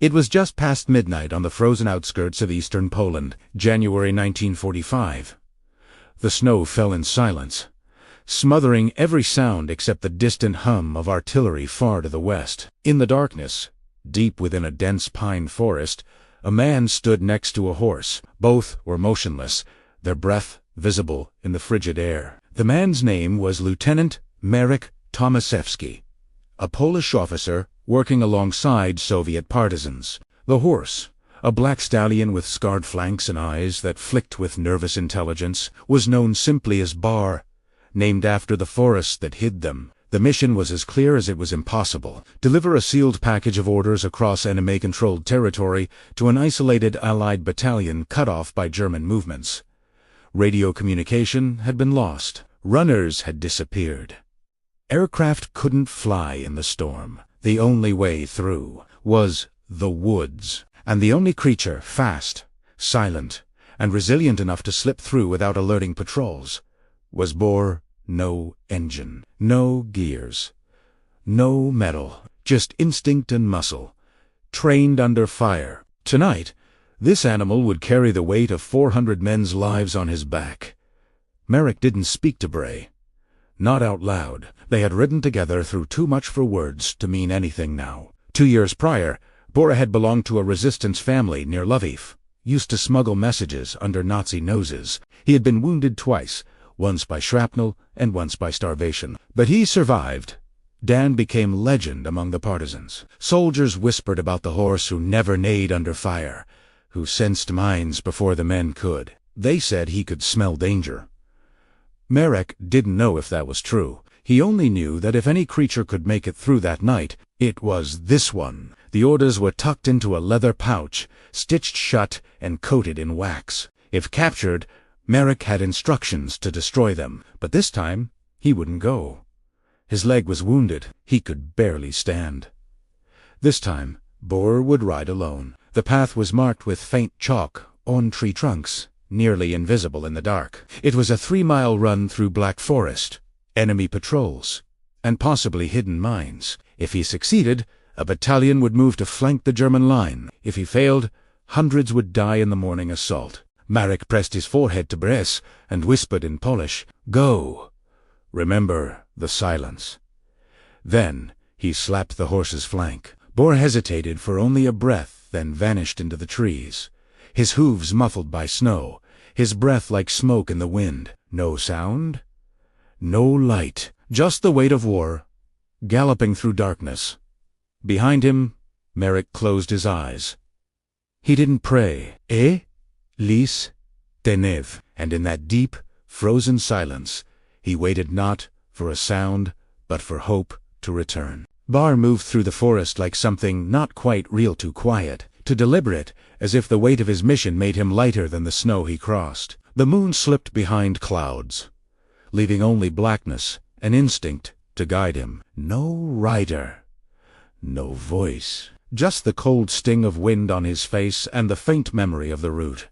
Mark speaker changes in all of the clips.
Speaker 1: It was just past midnight on the frozen outskirts of eastern Poland, January 1945. The snow fell in silence, smothering every sound except the distant hum of artillery far to the west. In the darkness, deep within a dense pine forest, a man stood next to a horse. Both were motionless, their breath visible in the frigid air. The man's name was Lieutenant Marek Tomaszewski, a Polish officer working alongside Soviet partisans. The horse, a black stallion with scarred flanks and eyes that flicked with nervous intelligence, was known simply as Bar, named after the forest that hid them. The mission was as clear as it was impossible: deliver a sealed package of orders across enemy-controlled territory to an isolated Allied battalion cut off by German movements. Radio communication had been lost. Runners had disappeared. Aircraft couldn't fly in the storm. The only way through was the woods, and the only creature fast, silent, and resilient enough to slip through without alerting patrols was Bor. No engine, no gears, no metal, just instinct and muscle, trained under fire. Tonight, this animal would carry the weight of 400 men's lives on his back. Marek didn't speak to Bray. Not out loud. They had ridden together through too much for words to mean anything now. 2 years prior, Bora had belonged to a resistance family near Lviv, used to smuggle messages under Nazi noses. He had been wounded twice, once by shrapnel and once by starvation. But he survived. Dan became legend among the partisans. Soldiers whispered about the horse who never neighed under fire, who sensed mines before the men could. They said he could smell danger. Marek didn't know if that was true. He only knew that if any creature could make it through that night, it was this one. The orders were tucked into a leather pouch, stitched shut and coated in wax. If captured, Marek had instructions to destroy them, but this time he wouldn't go. His leg was wounded. He could barely stand. This time, Bor would ride alone. The path was marked with faint chalk on tree trunks, nearly invisible in the dark. It was a 3-mile run through black forest, enemy patrols, and possibly hidden mines. If he succeeded, a battalion would move to flank the German line. If he failed, hundreds would die in the morning assault. Marek pressed his forehead to Brez and whispered in Polish, "Go. Remember the silence." Then he slapped the horse's flank. Bor hesitated for only a breath, then vanished into the trees, his hooves muffled by snow, his breath like smoke in the wind. No sound, no light, just the weight of war, galloping through darkness. Behind him, Marek closed his eyes. He didn't pray. Lis Tenev, and in that deep, frozen silence, he waited not for a sound, but for hope to return. Bar moved through the forest like something not quite real, too quiet, too deliberate, as if the weight of his mission made him lighter than the snow he crossed. The moon slipped behind clouds, leaving only blackness, an instinct to guide him. No rider, no voice, just the cold sting of wind on his face and the faint memory of the route.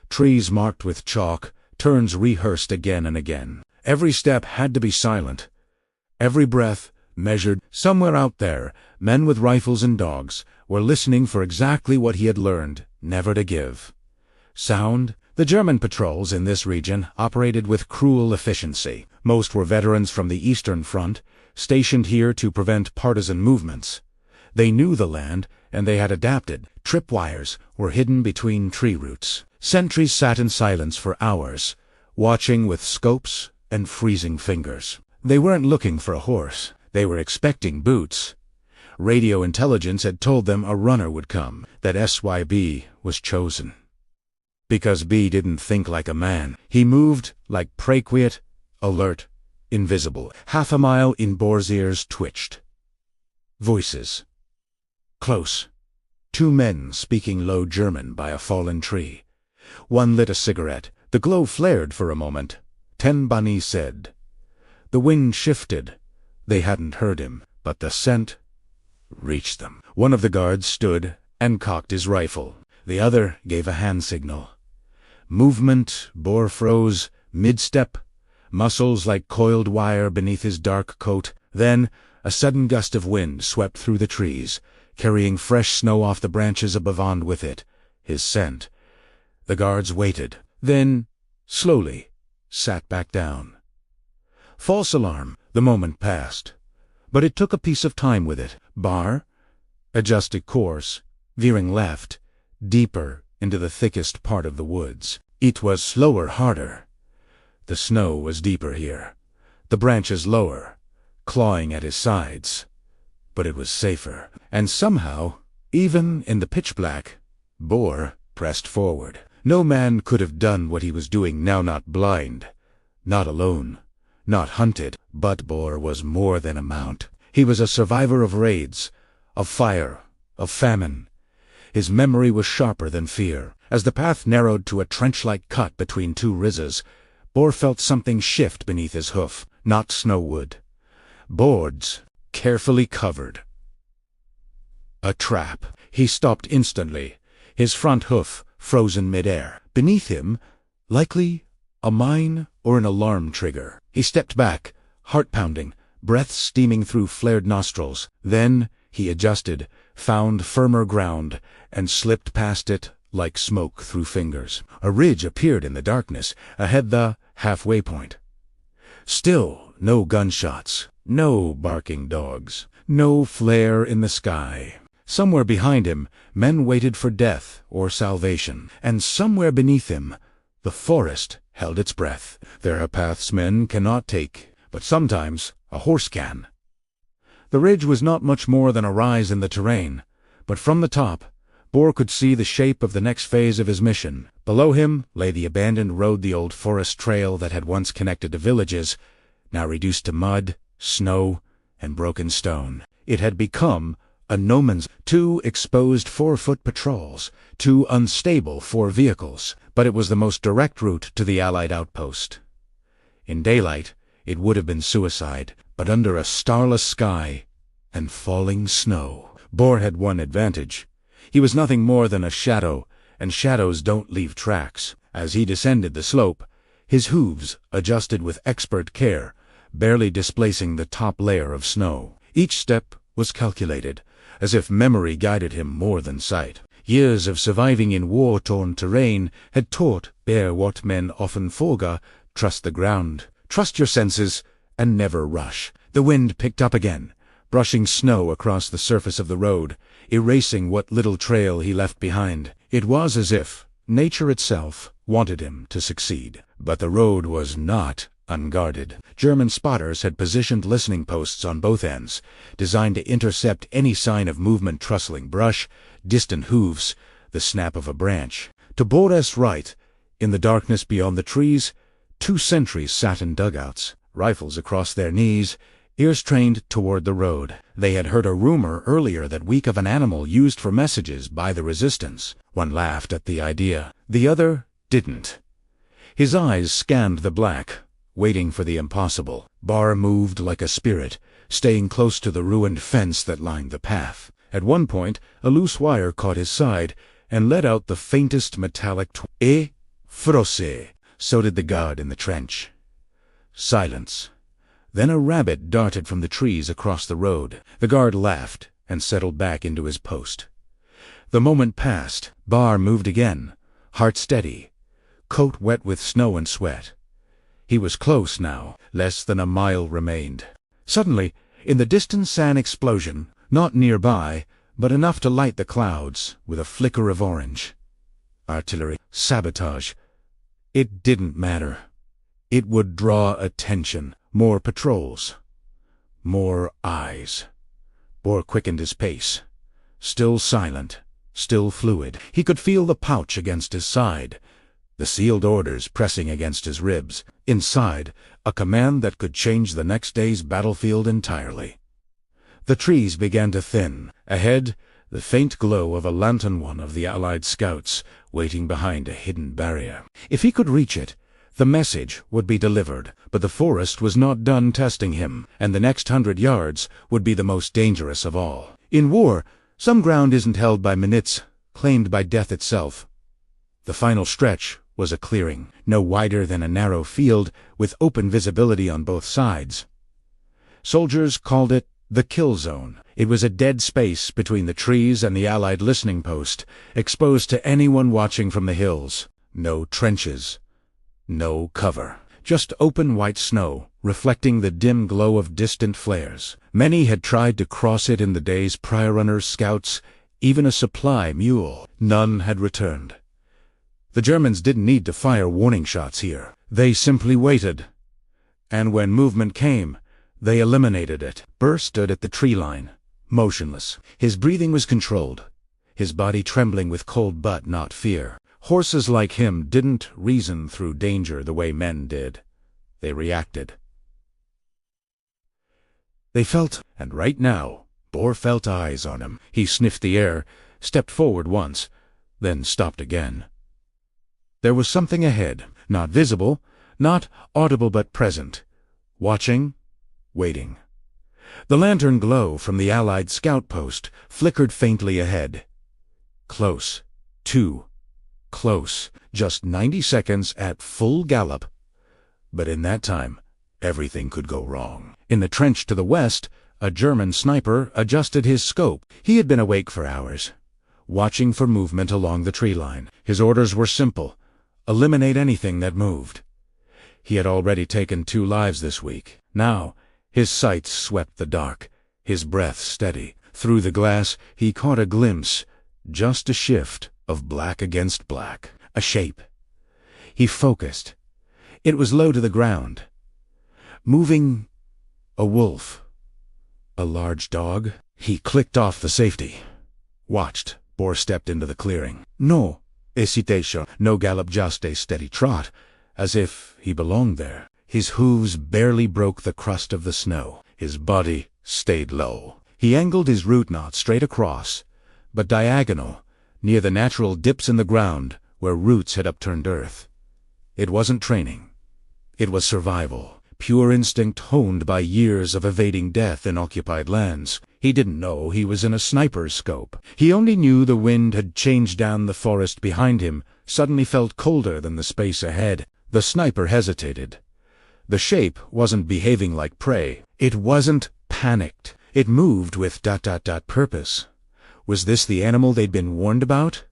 Speaker 1: Trees marked with chalk, turns rehearsed again and again. Every step had to be silent. Every breath measured. Somewhere out there, men with rifles and dogs were listening for exactly what he had learned never to give. Sound. The German patrols in this region operated with cruel efficiency. Most were veterans from the Eastern Front, stationed here to prevent partisan movements. They knew the land, and they had adapted. Tripwires were hidden between tree roots. Sentries sat in silence for hours, watching with scopes and freezing fingers. They weren't looking for a horse. They were expecting boots. Radio intelligence had told them a runner would come, that SYB was chosen. Because B didn't think like a man. He moved like prequiet, alert, invisible. Half a mile in Bor's ears twitched. Voices. Close. 2 men speaking low German by a fallen tree. One lit a cigarette. The glow flared for a moment. Ten Bani said. The wind shifted. They hadn't heard him, but the scent reached them. One of the guards stood and cocked his rifle. The other gave a hand signal. Movement. Bor froze, mid-step, muscles like coiled wire beneath his dark coat. Then a sudden gust of wind swept through the trees, carrying fresh snow off the branches above and with it, his scent. The guards waited, then, slowly, sat back down. False alarm. The moment passed. But it took a piece of time with it. Bar adjusted course, veering left, deeper into the thickest part of the woods. It was slower, harder. The snow was deeper here, the branches lower, clawing at his sides. But it was safer. And somehow, even in the pitch black, Boar pressed forward. No man could have done what he was doing now, not blind, not alone, not hunted. But Boar was more than a mount. He was a survivor of raids, of fire, of famine. His memory was sharper than fear. As the path narrowed to a trench-like cut between two rizzes, Boar felt something shift beneath his hoof. Not snowwood. Boards, carefully covered. A trap. He stopped instantly, his front hoof frozen mid-air. Beneath him, likely a mine or an alarm trigger. He stepped back, heart pounding, breath steaming through flared nostrils. Then he adjusted, found firmer ground, and slipped past it like smoke through fingers. A ridge appeared in the darkness, ahead the halfway point. Still no gunshots, no barking dogs, no flare in the sky. Somewhere behind him, men waited for death or salvation, and somewhere beneath him, the forest held its breath. There are paths men cannot take, but sometimes a horse can. The ridge was not much more than a rise in the terrain, but from the top, Boar could see the shape of the next phase of his mission. Below him lay the abandoned road, the old forest trail that had once connected to villages, now reduced to mud, snow, and broken stone. It had become a no man's. 2 exposed 4-foot patrols, 2 unstable 4 vehicles, but it was the most direct route to the Allied outpost. In daylight, it would have been suicide, but under a starless sky and falling snow, Boar had one advantage. He was nothing more than a shadow, and shadows don't leave tracks. As he descended the slope, his hooves adjusted with expert care, barely displacing the top layer of snow. Each step was calculated, as if memory guided him more than sight. Years of surviving in war-torn terrain had taught Bear what men often forget: trust the ground, trust your senses, and never rush. The wind picked up again, brushing snow across the surface of the road, erasing what little trail he left behind. It was as if nature itself wanted him to succeed. But the road was not unguarded. German spotters had positioned listening posts on both ends, designed to intercept any sign of movement: rustling brush, distant hooves, the snap of a branch. To Boar's right, in the darkness beyond the trees, 2 sentries sat in dugouts, rifles across their knees, ears trained toward the road. They had heard a rumor earlier that week of an animal used for messages by the resistance. One laughed at the idea. The other didn't. His eyes scanned the black, waiting for the impossible. Boar moved like a spirit, staying close to the ruined fence that lined the path. At one point, a loose wire caught his side and let out the faintest metallic frosse. So did the guard in the trench. Silence. Then a rabbit darted from the trees across the road. The guard laughed and settled back into his post. The moment passed. Boar moved again, heart steady, coat wet with snow and sweat. He was close now. Less than a mile remained. Suddenly, in the distance, an explosion, not nearby, but enough to light the clouds with a flicker of orange. Artillery. Sabotage. It didn't matter. It would draw attention. More patrols. More eyes. Boar quickened his pace. Still silent. Still fluid. He could feel the pouch against his side, the sealed orders pressing against his ribs. Inside, a command that could change the next day's battlefield entirely. The trees began to thin. Ahead, the faint glow of a lantern, one of the Allied scouts, waiting behind a hidden barrier. If he could reach it, the message would be delivered. But the forest was not done testing him, and the next 100 yards would be the most dangerous of all. In war, some ground isn't held by minutes, claimed by death itself. The final stretch was a clearing, no wider than a narrow field, with open visibility on both sides. Soldiers called it The kill zone. It was a dead space between the trees and the Allied listening post, exposed to anyone watching from the hills. No trenches. No cover. Just open white snow, reflecting the dim glow of distant flares. Many had tried to cross it in the days prior. Runners, scouts, even a supply mule. None had returned. The Germans didn't need to fire warning shots here. They simply waited. And when movement came, they eliminated it. Burr stood at the tree line, motionless. His breathing was controlled, his body trembling with cold but not fear. Horses like him didn't reason through danger the way men did. They reacted. They felt, and right now, Bohr felt eyes on him. He sniffed the air, stepped forward once, then stopped again. There was something ahead, not visible, not audible but present. Watching, waiting. The lantern glow from the Allied scout post flickered faintly ahead. Close. Too close. Just 90 seconds at full gallop. But in that time, everything could go wrong. In the trench to the west, a German sniper adjusted his scope. He had been awake for hours, watching for movement along the tree line. His orders were simple: eliminate anything that moved. He had already taken 2 lives this week. Now, his sights swept the dark, his breath steady. Through the glass, he caught a glimpse, just a shift, of black against black. A shape. He focused. It was low to the ground. Moving. A wolf. A large dog. He clicked off the safety. Watched. Bohr stepped into the clearing. No hesitation, no gallop, just a steady trot, as if he belonged there. His hooves barely broke the crust of the snow. His body stayed low. He angled his route not straight across, but diagonal, near the natural dips in the ground where roots had upturned earth. It wasn't training. It was survival. Pure instinct honed by years of evading death in occupied lands. He didn't know he was in a sniper's scope. He only knew the wind had changed down the forest behind him, suddenly felt colder than the space ahead. The sniper hesitated. The shape wasn't behaving like prey. It wasn't panicked. It moved with purpose. Was this the animal they'd been warned about?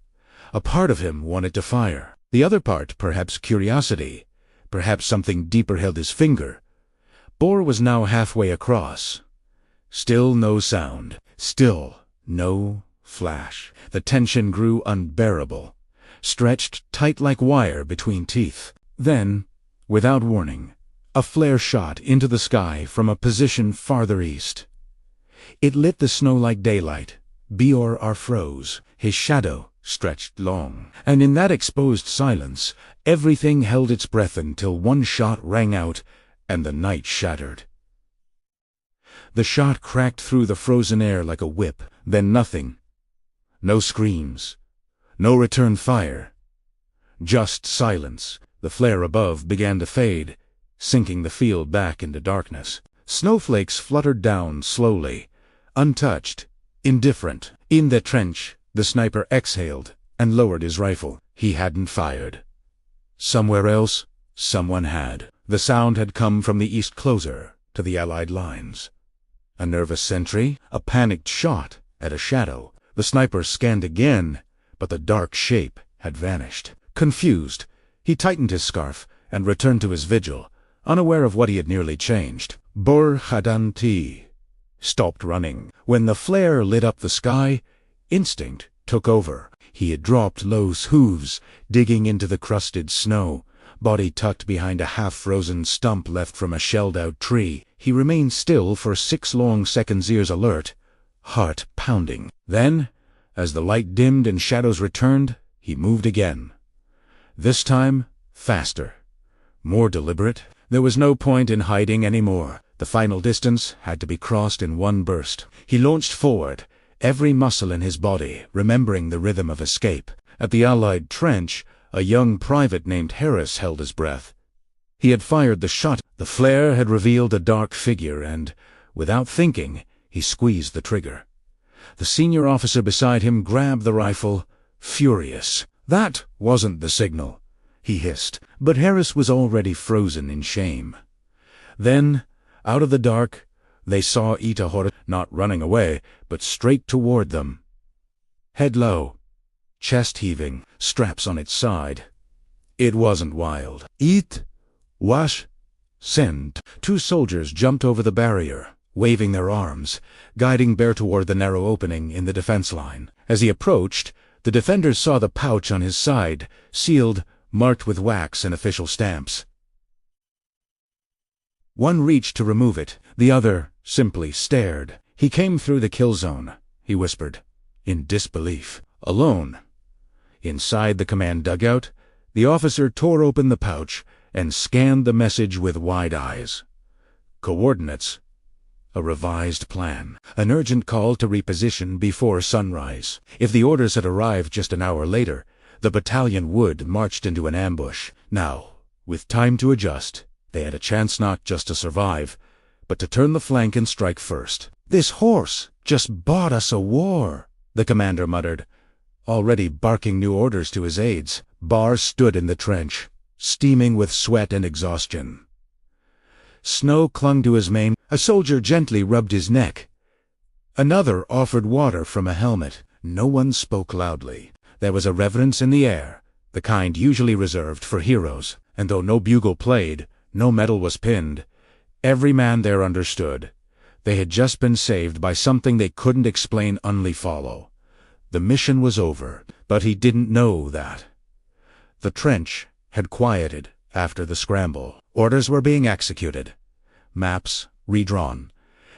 Speaker 1: A part of him wanted to fire. The other part, perhaps curiosity. Perhaps something deeper held his finger. Bohr was now halfway across. Still no sound. Still no flash. The tension grew unbearable, stretched tight like wire between teeth. Then, without warning, a flare shot into the sky from a position farther east. It lit the snow like daylight. Bohr froze. His shadow stretched long. And in that exposed silence, everything held its breath until one shot rang out and the night shattered. The shot cracked through the frozen air like a whip, then nothing. No screams. No return fire. Just silence. The flare above began to fade, sinking the field back into darkness. Snowflakes fluttered down slowly, untouched, indifferent. In the trench, the sniper exhaled and lowered his rifle. He hadn't fired. Somewhere else, someone had. The sound had come from the east, closer to the Allied lines. A nervous sentry, a panicked shot at a shadow. The sniper scanned again, but the dark shape had vanished. Confused, he tightened his scarf and returned to his vigil, unaware of what he had nearly changed. Bohr hadn't stopped running. When the flare lit up the sky, instinct took over. He had dropped low hooves, digging into the crusted snow, body tucked behind a half-frozen stump left from a shelled-out tree. He remained still for 6 long seconds, ears alert, heart pounding. Then, as the light dimmed and shadows returned, he moved again. This time, faster, more deliberate. There was no point in hiding anymore. The final distance had to be crossed in one burst. He launched forward, every muscle in his body remembering the rhythm of escape. At the Allied trench, a young private named Harris held his breath. He had fired the shot. The flare had revealed a dark figure and, without thinking, he squeezed the trigger. The senior officer beside him grabbed the rifle, furious. That wasn't the signal, he hissed, but Harris was already frozen in shame. Then, out of the dark, they saw Ita Horus not running away, but straight toward them. Head low, chest heaving, straps on its side. It wasn't wild. Eat, wash, send. Two soldiers jumped over the barrier, waving their arms, guiding Bear toward the narrow opening in the defense line. As he approached, the defenders saw the pouch on his side, sealed, marked with wax and official stamps. One reached to remove it, the other simply stared. "He came through the kill zone," he whispered, in disbelief. Alone. Inside the command dugout, the officer tore open the pouch and scanned the message with wide eyes. Coordinates. A revised plan. An urgent call to reposition before sunrise. If the orders had arrived just an hour later, the battalion would marched into an ambush. Now, with time to adjust, they had a chance not just to survive, but to turn the flank and strike first. "This horse just bought us a war," the commander muttered, already barking new orders to his aides. Barr stood in the trench, steaming with sweat and exhaustion. Snow clung to his mane. A soldier gently rubbed his neck. Another offered water from a helmet. No one spoke loudly. There was a reverence in the air, the kind usually reserved for heroes, and though no bugle played, no medal was pinned, every man there understood. They had just been saved by something they couldn't explain, only follow. The mission was over, but he didn't know that. The trench had quieted after the scramble. Orders were being executed. Maps redrawn,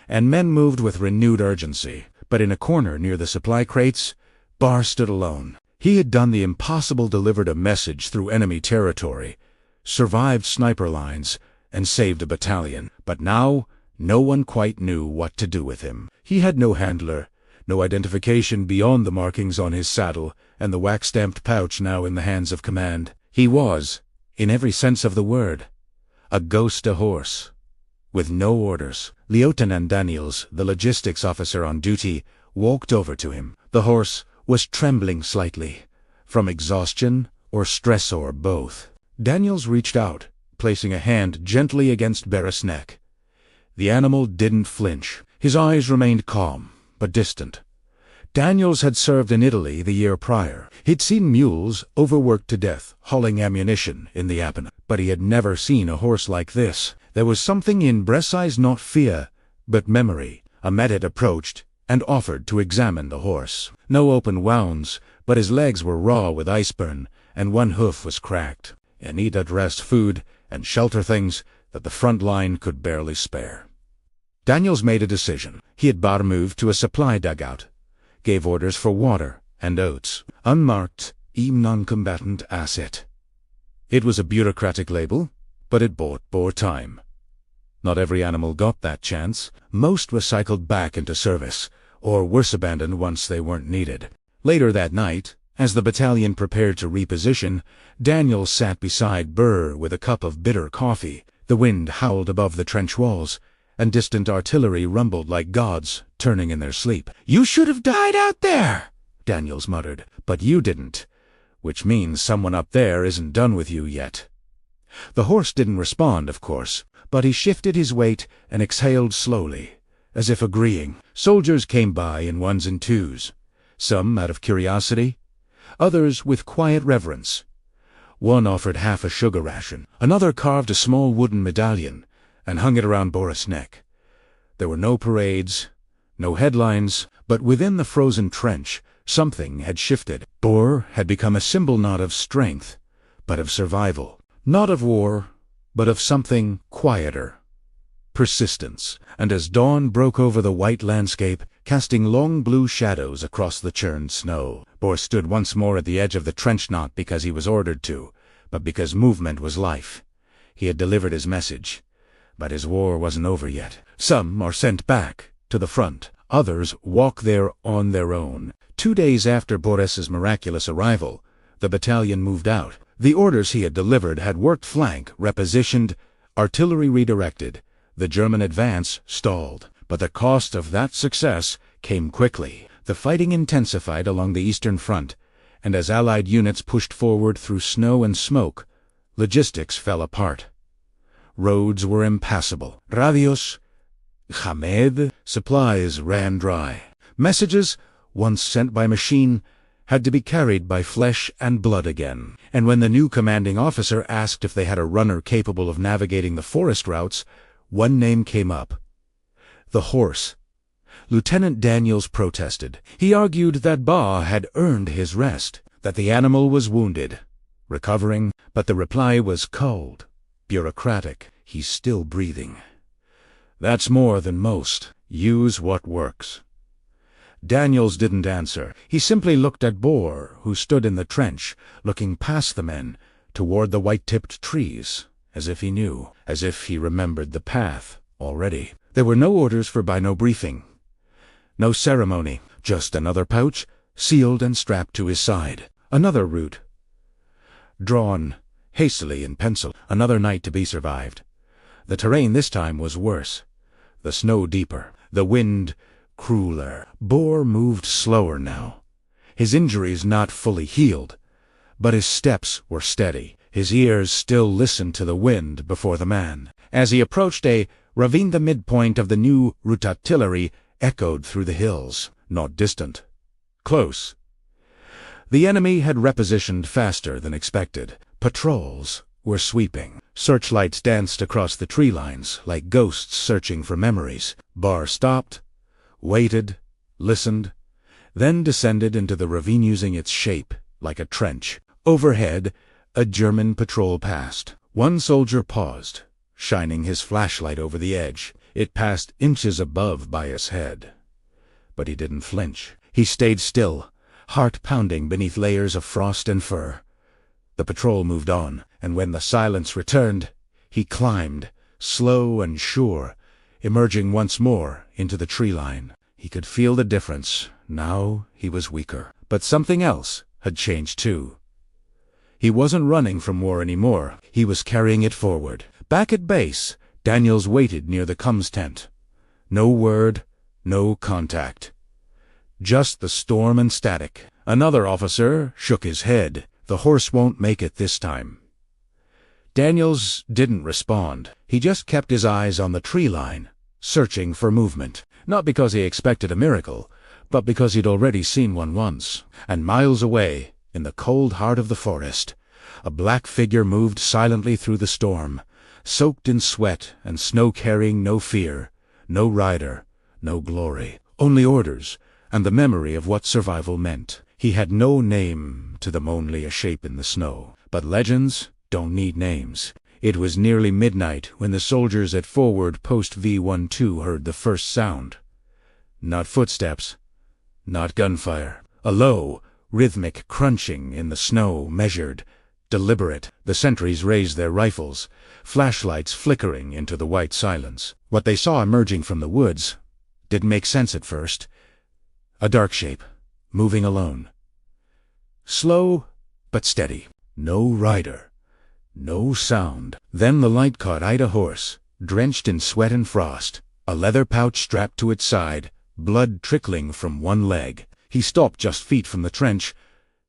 Speaker 1: and men moved with renewed urgency. But in a corner near the supply crates, Barr stood alone. He had done the impossible, delivered a message through enemy territory, survived sniper lines, and saved a battalion. But now, no one quite knew what to do with him. He had no handler, no identification beyond the markings on his saddle and the wax-stamped pouch now in the hands of command. He was, in every sense of the word, a ghost horse. With no orders, Lieutenant Daniels, the logistics officer on duty, walked over to him. The horse was trembling slightly, from exhaustion or stress or both. Daniels reached out, placing a hand gently against Barrett's neck. The animal didn't flinch. His eyes remained calm, but distant. Daniels had served in Italy the year prior. He'd seen mules overworked to death, hauling ammunition in the Apennines, but he had never seen a horse like this. There was something in Barrett's eyes, not fear, but memory. A medic approached and offered to examine the horse. No open wounds, but his legs were raw with iceburn, and one hoof was cracked. And he'd addressed food and shelter things that the front line could barely spare. Daniels made a decision. He had Barr moved to a supply dugout, gave orders for water and oats. Unmarked, non-combatant asset. It was a bureaucratic label, but it bore time. Not every animal got that chance. Most were cycled back into service, or worse, abandoned once they weren't needed. Later that night, as the battalion prepared to reposition, Daniels sat beside Burr with a cup of bitter coffee. The wind howled above the trench walls, and distant artillery rumbled like gods turning in their sleep. "You should have died out there," Daniels muttered. "But you didn't, which means someone up there isn't done with you yet." The horse didn't respond, of course, but he shifted his weight and exhaled slowly, as if agreeing. Soldiers came by in ones and twos, some out of curiosity, others with quiet reverence. One offered half a sugar ration. Another carved a small wooden medallion and hung it around Boris' neck. There were no parades, no headlines, but within the frozen trench, something had shifted. Bohr had become a symbol not of strength, but of survival. Not of war, but of something quieter. Persistence. And as dawn broke over the white landscape, casting long blue shadows across the churned snow, Bohr stood once more at the edge of the trench, not because he was ordered to, but because movement was life. He had delivered his message, but his war wasn't over yet. Some are sent back to the front. Others walk there on their own. 2 days after Boris's miraculous arrival, the battalion moved out. The orders he had delivered had worked. Flank repositioned, artillery redirected. The German advance stalled. But the cost of that success came quickly. The fighting intensified along the Eastern Front, and as Allied units pushed forward through snow and smoke, logistics fell apart. Roads were impassable. Radios Hamed, supplies ran dry. Messages, once sent by machine, had to be carried by flesh and blood again. And when the new commanding officer asked if they had a runner capable of navigating the forest routes, one name came up: the horse. Lieutenant Daniels protested. He argued that Ba had earned his rest, that the animal was wounded, recovering, but the reply was cold, bureaucratic. He's still breathing. That's more than most. Use what works. Daniels didn't answer. He simply looked at Bohr, who stood in the trench, looking past the men, toward the white-tipped trees, as if he knew, as if he remembered the path already. There were no orders for bino briefing. No ceremony, just another pouch, sealed and strapped to his side. Another route, drawn hastily in pencil. Another night to be survived. The terrain this time was worse. The snow deeper, the wind crueler. Bohr moved slower now. His injuries not fully healed, but his steps were steady. His ears still listened to the wind before the man. As he approached a ravine, the midpoint of the new route artillery echoed through the hills. Not distant. Close. The enemy had repositioned faster than expected. Patrols were sweeping. Searchlights danced across the tree lines like ghosts searching for memories. Bohr stopped, waited, listened, then descended into the ravine using its shape like a trench. Overhead, a German patrol passed. One soldier paused, shining his flashlight over the edge. It passed inches above by his head. But he didn't flinch. He stayed still, heart pounding beneath layers of frost and fur. The patrol moved on, and when the silence returned, he climbed, slow and sure, emerging once more into the tree line. He could feel the difference. Now he was weaker. But something else had changed too. He wasn't running from war anymore. He was carrying it forward. Back at base, Daniels waited near the comms tent. No word, no contact. Just the storm and static. Another officer shook his head. The horse won't make it this time. Daniels didn't respond. He just kept his eyes on the tree line, searching for movement. Not because he expected a miracle, but because he'd already seen one once. And miles away, in the cold heart of the forest, a black figure moved silently through the storm, soaked in sweat and snow, carrying no fear, no rider, no glory. Only orders, and the memory of what survival meant. He had no name to them, only a shape in the snow. But legends don't need names. It was nearly midnight when the soldiers at forward post WWII heard the first sound. Not footsteps, not gunfire. A low, rhythmic crunching in the snow, measured, deliberate. The sentries raised their rifles, flashlights flickering into the white silence. What they saw emerging from the woods didn't make sense at first. A dark shape, moving alone. Slow, but steady. No rider. No sound. Then the light caught Ida horse, drenched in sweat and frost, a leather pouch strapped to its side, blood trickling from one leg. He stopped just feet from the trench,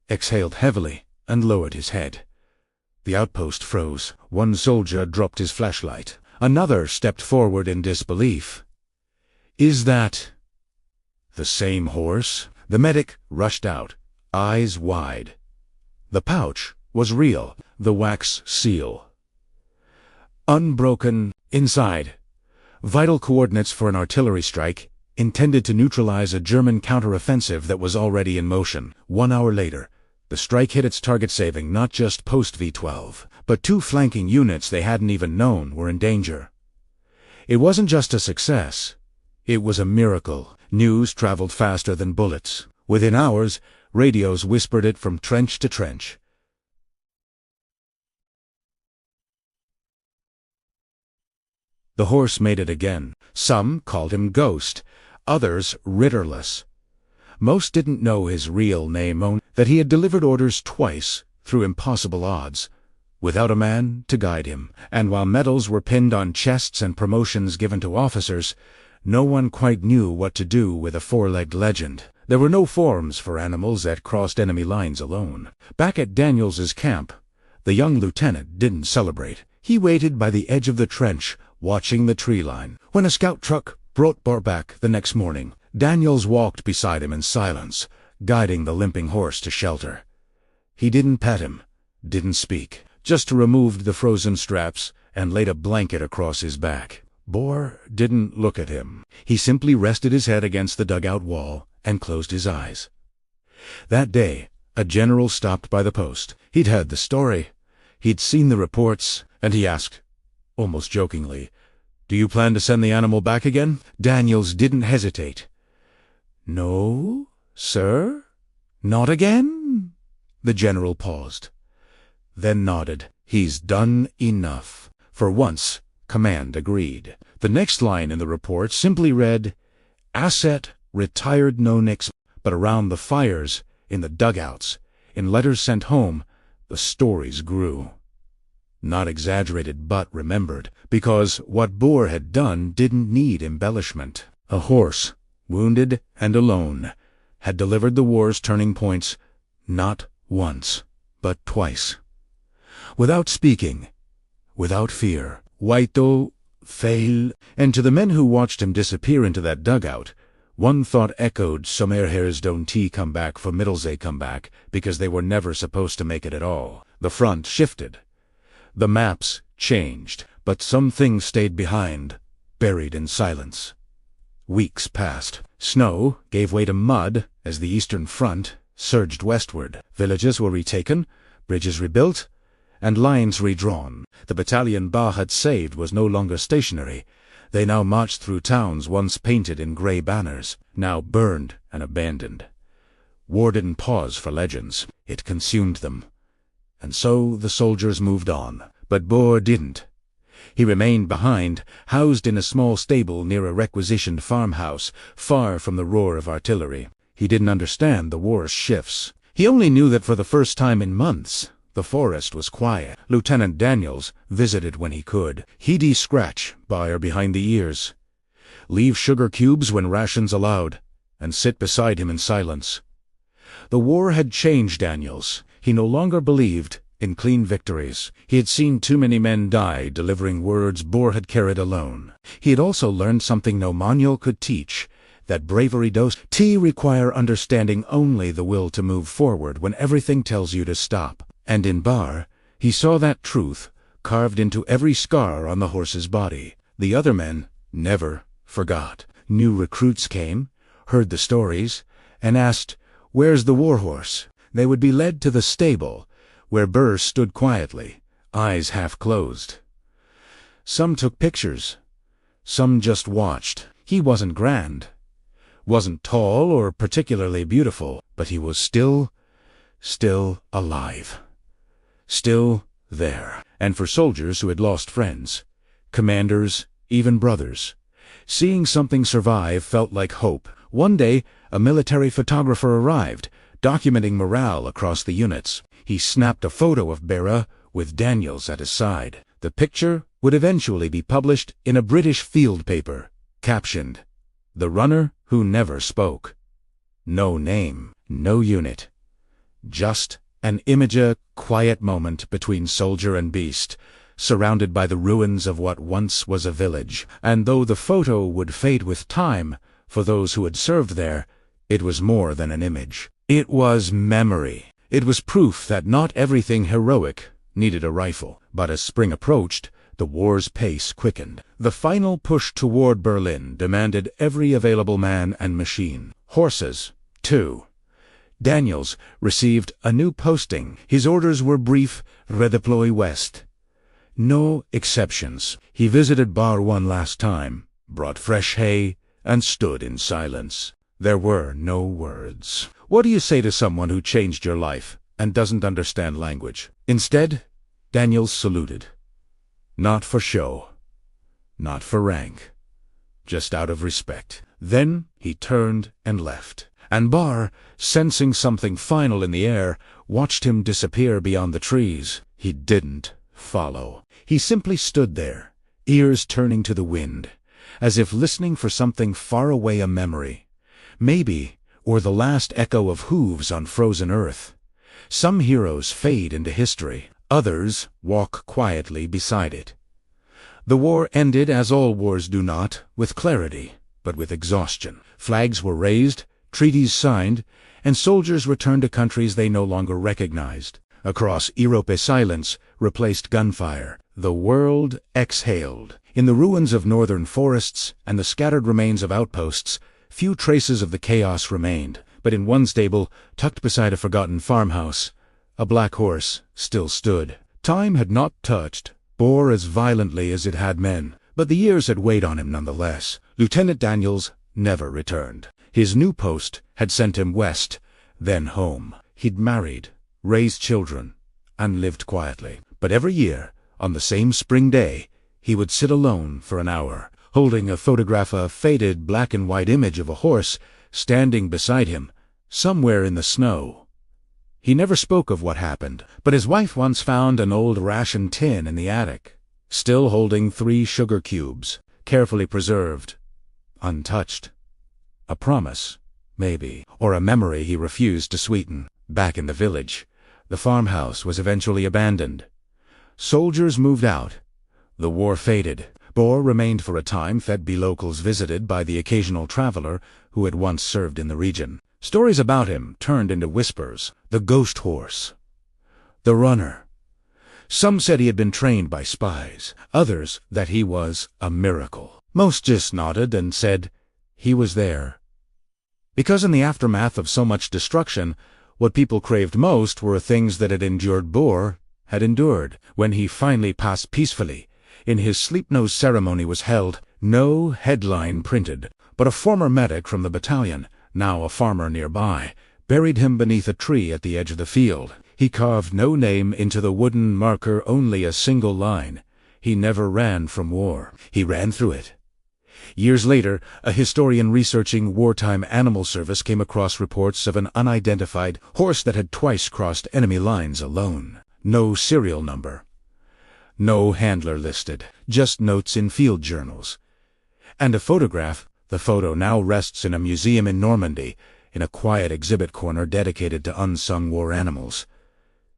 Speaker 1: exhaled heavily, and lowered his head. The outpost froze. One soldier dropped his flashlight. Another stepped forward in disbelief. Is that the same horse? The medic rushed out, eyes wide. The pouch was real, the wax seal. Unbroken inside. Vital coordinates for an artillery strike, intended to neutralize a German counteroffensive that was already in motion. 1 hour later, the strike hit its target, saving not just post V12, but 2 flanking units they hadn't even known were in danger. It wasn't just a success. It was a miracle. News traveled faster than bullets. Within hours, radios whispered it from trench to trench. The horse made it again. Some called him Ghost, others Ritterless. Most didn't know his real name, only that he had delivered orders twice through impossible odds, without a man to guide him. And while medals were pinned on chests and promotions given to officers, no one quite knew what to do with a 4-legged legend. There were no forms for animals that crossed enemy lines alone. Back at Daniels's camp, the young lieutenant didn't celebrate. He waited by the edge of the trench, watching the tree line. When a scout truck brought Bar back the next morning. Daniels walked beside him in silence, guiding the limping horse to shelter. He didn't pet him, didn't speak, just removed the frozen straps and laid a blanket across his back. Boar didn't look at him. He simply rested his head against the dugout wall and closed his eyes. That day, a general stopped by the post. He'd heard the story. He'd seen the reports, and he asked, almost jokingly, "Do you plan to send the animal back again?" Daniels didn't hesitate. "No, sir? Not again?" The general paused, then nodded. "He's done enough." For once, command agreed. The next line in the report simply read, "Asset retired no nix," but around the fires, in the dugouts, in letters sent home, the stories grew. Not exaggerated but remembered, because what Boar had done didn't need embellishment. A horse, wounded and alone, had delivered the war's turning points not once, but twice. Without speaking, without fear, Waito fail, and to the men who watched him disappear into that dugout, one thought echoed Sommerher's don't come back for Middlesay come back, because they were never supposed to make it at all. The front shifted. The maps changed, but some things stayed behind, buried in silence. Weeks passed. Snow gave way to mud as the Eastern Front surged westward. Villages were retaken, bridges rebuilt, and lines redrawn. The battalion Ba had saved was no longer stationary. They now marched through towns once painted in grey banners, now burned and abandoned. War didn't pause for legends. It consumed them. And so the soldiers moved on. But Boar didn't. He remained behind, housed in a small stable near a requisitioned farmhouse, far from the roar of artillery. He didn't understand the war's shifts. He only knew that for the first time in months, the forest was quiet. Lieutenant Daniels visited when he could. He'd scratch Bayer behind the ears, leave sugar cubes when rations allowed, and sit beside him in silence. The war had changed Daniels. He no longer believed in clean victories. He had seen too many men die delivering words Boar had carried alone. He had also learned something no manual could teach, that bravery does require understanding only the will to move forward when everything tells you to stop. And in Bar, he saw that truth carved into every scar on the horse's body. The other men never forgot. New recruits came, heard the stories, and asked, "Where's the warhorse?" They would be led to the stable, where Burr stood quietly, eyes half closed. Some took pictures. Some just watched. He wasn't grand, wasn't tall or particularly beautiful, but he was still alive. Still there. And for soldiers who had lost friends, commanders, even brothers, seeing something survive felt like hope. One day, a military photographer arrived, documenting morale across the units. He snapped a photo of Berra with Daniels at his side. The picture would eventually be published in a British field paper, captioned, "The runner who never spoke." No name, no unit. Just an quiet moment between soldier and beast, surrounded by the ruins of what once was a village. And though the photo would fade with time, for those who had served there, it was more than an image. It was memory. It was proof that not everything heroic needed a rifle. But as spring approached, the war's pace quickened. The final push toward Berlin demanded every available man and machine. Horses, too. Daniels received a new posting. His orders were brief: redeploy west. No exceptions. He visited Bar one last time, brought fresh hay, and stood in silence. There were no words. What do you say to someone who changed your life and doesn't understand language? Instead, Daniels saluted. Not for show, not for rank, just out of respect. Then he turned and left. And Bar, sensing something final in the air, watched him disappear beyond the trees. He didn't follow. He simply stood there, ears turning to the wind, as if listening for something far away, a memory. Maybe, or the last echo of hooves on frozen earth. Some heroes fade into history. Others walk quietly beside it. The war ended, as all wars do not, with clarity. but with exhaustion. Flags were raised, treaties signed, and soldiers returned to countries they no longer recognized. Across Europe, silence replaced gunfire. The world exhaled. In the ruins of northern forests and the scattered remains of outposts, few traces of the chaos remained. But in one stable, tucked beside a forgotten farmhouse, a black horse still stood. Time had not touched Boer as violently as it had men, but the years had weighed on him nonetheless. Lieutenant Daniels never returned. His new post had sent him west, then home. He'd married, raised children, and lived quietly. But every year, on the same spring day, he would sit alone for an hour, holding a photograph, a faded black-and-white image of a horse standing beside him, somewhere in the snow. He never spoke of what happened, but his wife once found an old ration tin in the attic, still holding 3 sugar cubes, carefully preserved, untouched. A promise, maybe, or a memory he refused to sweeten. Back in the village, the farmhouse was eventually abandoned. Soldiers moved out. The war faded. Boer remained for a time, fed by locals visited by the occasional traveler who had once served in the region. Stories about him turned into whispers. The ghost horse. The runner. Some said he had been trained by spies. Others that he was a miracle. Most just nodded and said he was there. Because in the aftermath of so much destruction, what people craved most were things that had endured. Boer had endured. When he finally passed peacefully, in his sleep-no ceremony was held, no headline printed, but a former medic from the battalion, now a farmer nearby, buried him beneath a tree at the edge of the field. He carved no name into the wooden marker, only a single line. He never ran from war. He ran through it. Years later, a historian researching wartime animal service came across reports of an unidentified horse that had twice crossed enemy lines alone. No serial number. No handler listed. Just notes in field journals. And a photograph. The photo now rests in a museum in Normandy, in a quiet exhibit corner dedicated to unsung war animals.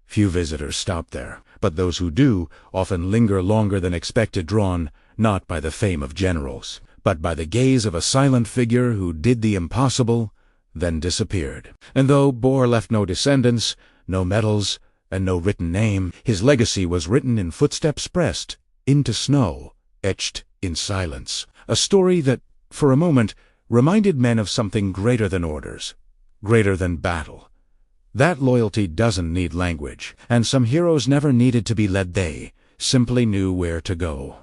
Speaker 1: Few visitors stop there, but those who do often linger longer than expected, drawn not by the fame of generals, but by the gaze of a silent figure who did the impossible, then disappeared. And though Boer left no descendants, no medals, and no written name, his legacy was written in footsteps pressed into snow, etched in silence. A story that, for a moment, reminded men of something greater than orders, greater than battle. That loyalty doesn't need language, and some heroes never needed to be led. They simply knew where to go.